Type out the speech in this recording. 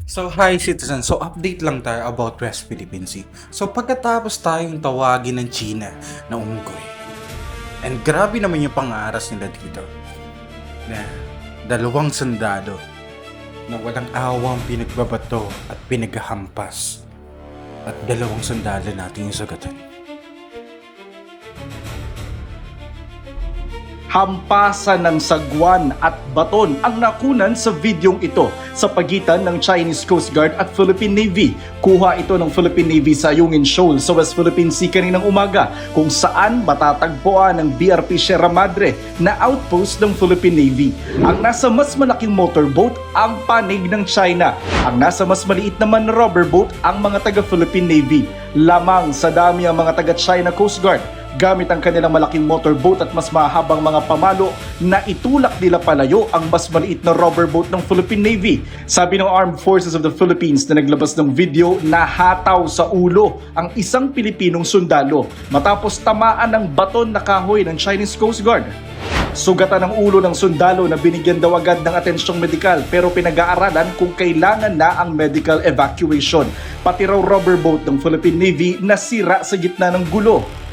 So hi citizen, so update lang tayo about West Philippine Sea. So pagkatapos tayong tawagin ng China na unggoy, and grabe naman yung pang-aaras nila dito, na dalawang sundalo na walang awang pinagbabato at pinaghahampas, at dalawang sundalo natin yung sagatan. Hampasan ng sagwan at baton ang nakunan sa videong ito sa pagitan ng Chinese Coast Guard at Philippine Navy. Kuha ito ng Philippine Navy sa Ayungin Shoal sa West Philippine Sea kaninang umaga, kung saan matatagpuan ng BRP Sierra Madre na outpost ng Philippine Navy. Ang nasa mas malaking motorboat ang panig ng China. Ang nasa mas maliit naman na rubber boat ang mga taga-Philippine Navy. Lamang sa dami ang mga taga-China Coast Guard gamit ang kanilang malaking motorboat at mas mahabang mga pamalo na itulak nila palayo ang mas maliit na rubber boat ng Philippine Navy. Sabi ng Armed Forces of the Philippines na naglabas ng video, nahataw sa ulo ang isang Pilipinong sundalo matapos tamaan ng baton na kahoy ng Chinese Coast Guard. Sugatan ng ulo ng sundalo na binigyan daw agad ng atensyong medikal, pero pinag-aaralan kung kailangan na ang medical evacuation. Pati raw rubber boat ng Philippine Navy nasira sa gitna ng gulo.